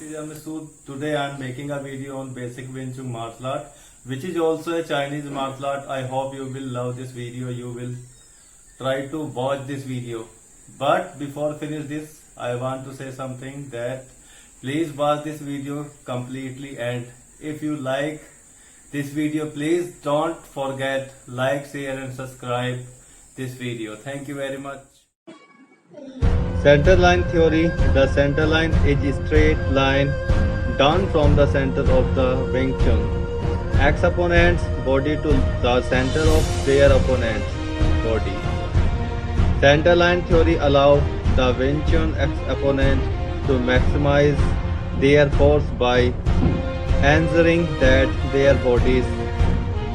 is Amisud. Today I am making a video on basic Wing Chun martial art, which is also a Chinese martial art. I hope you will love this video. You will try to watch this video. But before finish this, I want to say something that please watch this video completely, and if you like this video, please don't forget like, share and subscribe this video. Thank you very much. Center line theory. The center line is a straight line down from the center of the Wing Chun. Ex-opponent's body to the center of their opponent's body. Center line theory allows the Wing Chun ex-opponent to maximize their force by ensuring that their body's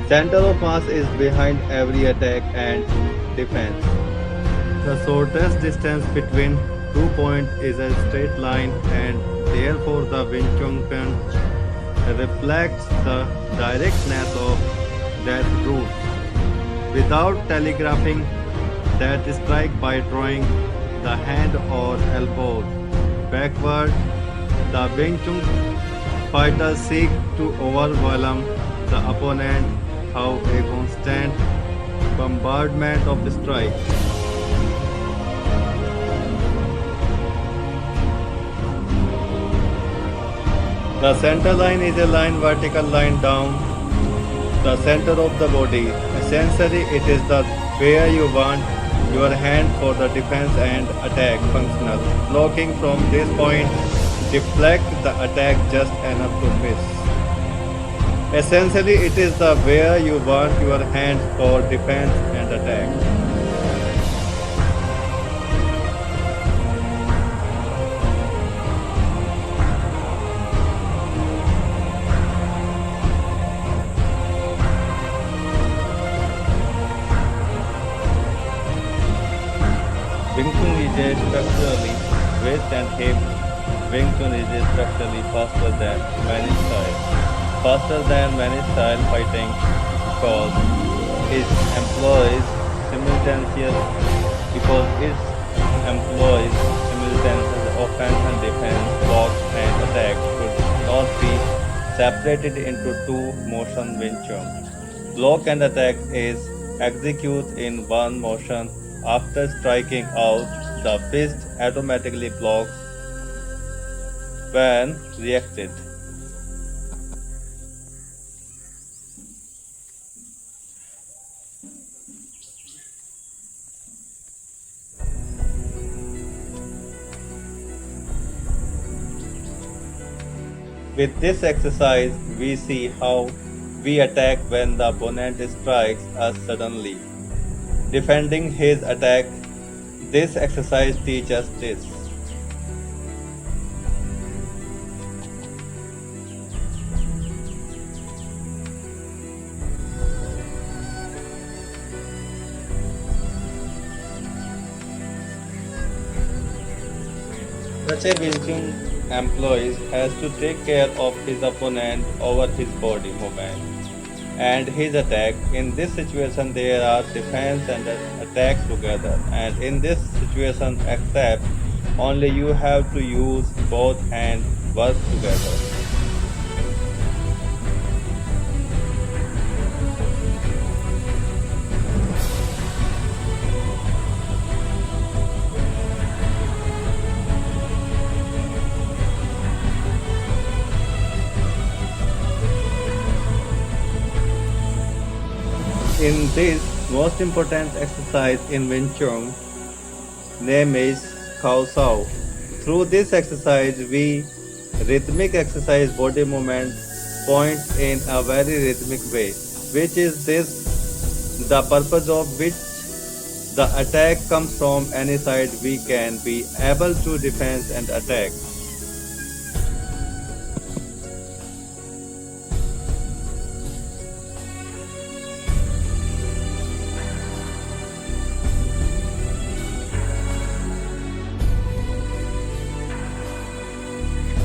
center of mass is behind every attack and defense. The shortest distance between 2 points is a straight line, and therefore the Wing Chun punch reflects the directness of that route. Without telegraphing that strike by drawing the hand or elbows backward, the Wing Chun fighters seek to overwhelm the opponent through a constant bombardment of strike. The center line is a vertical line down the center of the body. Essentially, it is the where you want your hand for the defense and attack functional. Blocking from this point deflect the attack just enough to miss. Essentially, it is the where you want your hand for defense and attack. Wing Chun is a structurally waist and hip. Wing Chun is a structurally faster than many style fighting because it employs simultaneous offense and defense, blocks and attack should not be separated into two motion. Wing Chun block and attack is executed in one motion. After striking out, the fist automatically blocks when reacted. With this exercise, we see how we attack when the opponent strikes us suddenly. Defending his attack, this exercise teaches us this. Such a Wing Chun employee has to take care of his opponent over his body movement and his attack. In this situation, there are defense and attack together, and in this situation, except only you have to use both hands work together. In this most important exercise in Wing Chun, name is Khao Sao. Through this exercise, we rhythmic exercise body movement point in a very rhythmic way, which is this the purpose of which the attack comes from any side. We can be able to defend and attack.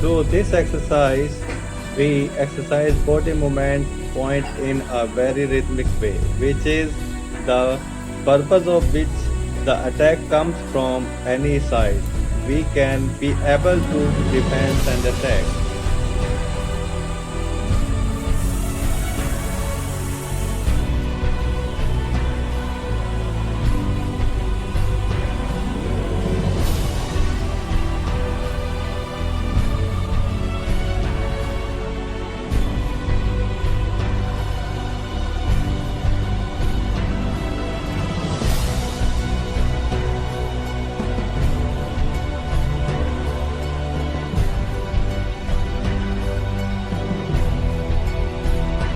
Through this exercise, we exercise body movement point in a very rhythmic way, which is the purpose of which the attack comes from any side. we can be able to defend and attack.